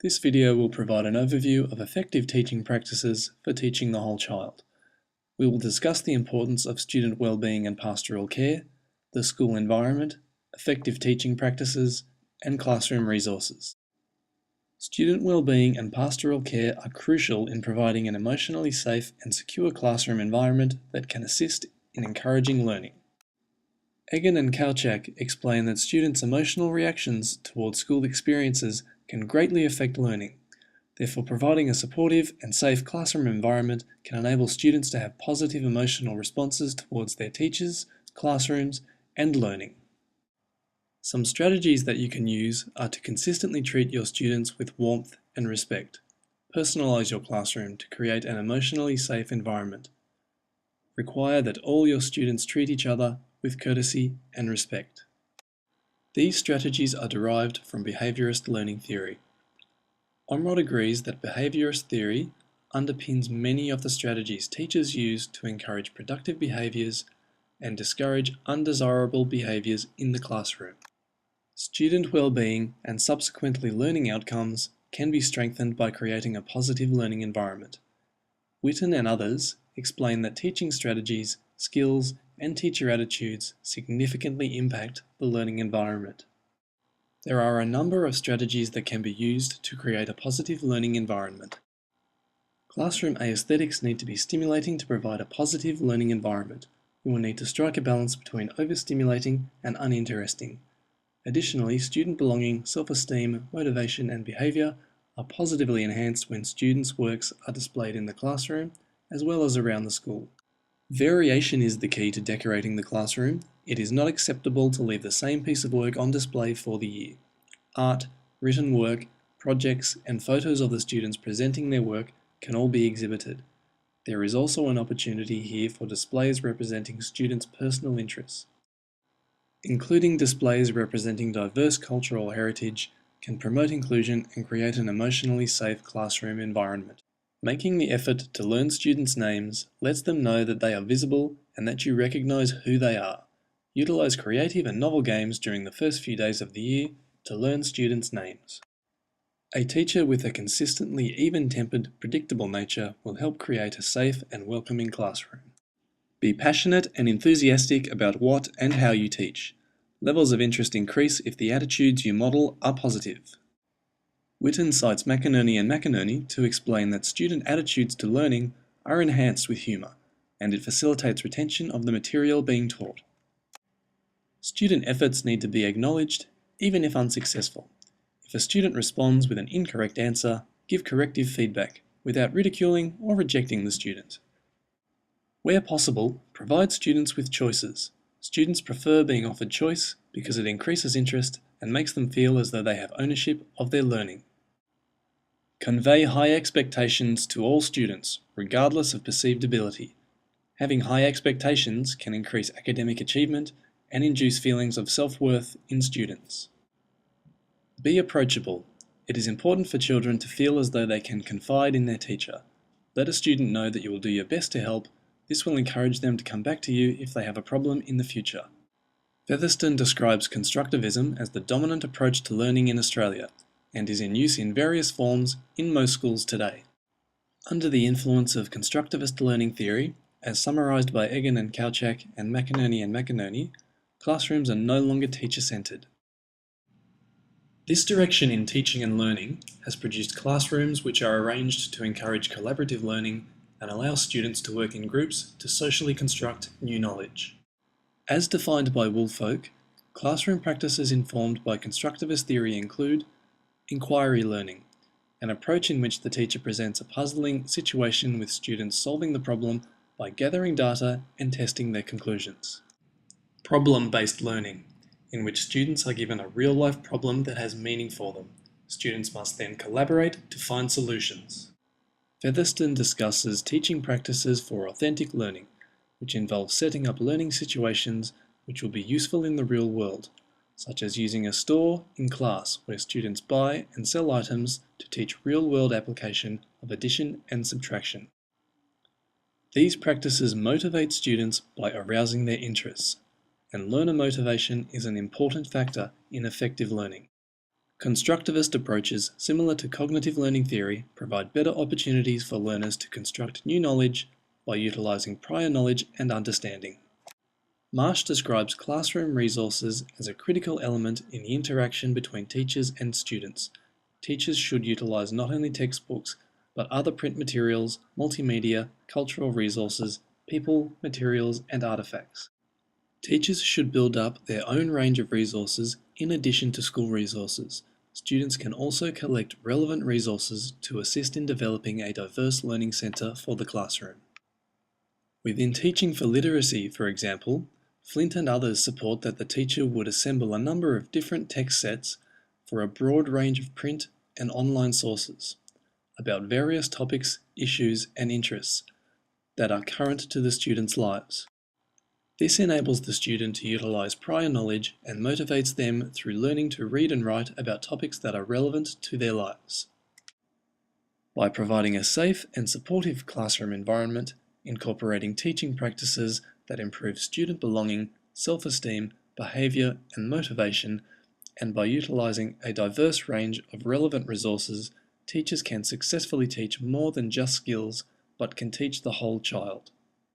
This video will provide an overview of effective teaching practices for teaching the whole child. We will discuss the importance of student well-being and pastoral care, the school environment, effective teaching practices, and classroom resources. Student well-being and pastoral care are crucial in providing an emotionally safe and secure classroom environment that can assist in encouraging learning. Egan and Kalchak explain that students' emotional reactions towards school experiences can greatly affect learning. Therefore, providing a supportive and safe classroom environment can enable students to have positive emotional responses towards their teachers, classrooms, and learning. Some strategies that you can use are to consistently treat your students with warmth and respect. Personalize your classroom to create an emotionally safe environment. Require that all your students treat each other with courtesy and respect. These strategies are derived from behaviourist learning theory. Omrod agrees that behaviourist theory underpins many of the strategies teachers use to encourage productive behaviours and discourage undesirable behaviours in the classroom. Student well-being and subsequently learning outcomes can be strengthened by creating a positive learning environment. Witten and others explain that teaching strategies, skills, and teacher attitudes significantly impact the learning environment. There are a number of strategies that can be used to create a positive learning environment. Classroom aesthetics need to be stimulating to provide a positive learning environment. We will need to strike a balance between overstimulating and uninteresting. Additionally, student belonging, self-esteem, motivation, and behaviour are positively enhanced when students' works are displayed in the classroom as well as around the school. Variation is the key to decorating the classroom. It is not acceptable to leave the same piece of work on display for the year. Art, written work, projects, and photos of the students presenting their work can all be exhibited. There is also an opportunity here for displays representing students' personal interests. Including displays representing diverse cultural heritage can promote inclusion and create an emotionally safe classroom environment. Making the effort to learn students' names lets them know that they are visible and that you recognise who they are. Utilise creative and novel games during the first few days of the year to learn students' names. A teacher with a consistently even-tempered, predictable nature will help create a safe and welcoming classroom. Be passionate and enthusiastic about what and how you teach. Levels of interest increase if the attitudes you model are positive. Witten cites McInerney and McInerney to explain that student attitudes to learning are enhanced with humour, and it facilitates retention of the material being taught. Student efforts need to be acknowledged, even if unsuccessful. If a student responds with an incorrect answer, give corrective feedback, without ridiculing or rejecting the student. Where possible, provide students with choices. Students prefer being offered choice because it increases interest and makes them feel as though they have ownership of their learning. Convey high expectations to all students, regardless of perceived ability. Having high expectations can increase academic achievement and induce feelings of self-worth in students. Be approachable. It is important for children to feel as though they can confide in their teacher. Let a student know that you will do your best to help. This will encourage them to come back to you if they have a problem in the future. Featherston describes constructivism as the dominant approach to learning in Australia and is in use in various forms in most schools today. Under the influence of constructivist learning theory, as summarised by Egan and Kalchak and McInerney, classrooms are no longer teacher-centred. This direction in teaching and learning has produced classrooms which are arranged to encourage collaborative learning and allow students to work in groups to socially construct new knowledge. As defined by Woolfolk, classroom practices informed by constructivist theory include inquiry learning, an approach in which the teacher presents a puzzling situation with students solving the problem by gathering data and testing their conclusions. Problem-based learning, in which students are given a real-life problem that has meaning for them. Students must then collaborate to find solutions. Featherston discusses teaching practices for authentic learning, which involves setting up learning situations which will be useful in the real world, such as using a store in class where students buy and sell items to teach real-world application of addition and subtraction. These practices motivate students by arousing their interests, and learner motivation is an important factor in effective learning. Constructivist approaches similar to cognitive learning theory provide better opportunities for learners to construct new knowledge by utilizing prior knowledge and understanding. Marsh describes classroom resources as a critical element in the interaction between teachers and students. Teachers should utilize not only textbooks, but other print materials, multimedia, cultural resources, people, materials, and artifacts. Teachers should build up their own range of resources in addition to school resources. Students can also collect relevant resources to assist in developing a diverse learning centre for the classroom. Within Teaching for Literacy, for example, Flint and others support that the teacher would assemble a number of different text sets for a broad range of print and online sources about various topics, issues, and interests that are current to the students' lives. This enables the student to utilize prior knowledge and motivates them through learning to read and write about topics that are relevant to their lives. By providing a safe and supportive classroom environment, incorporating teaching practices that improve student belonging, self-esteem, behavior, and motivation, and by utilizing a diverse range of relevant resources, teachers can successfully teach more than just skills, but can teach the whole child.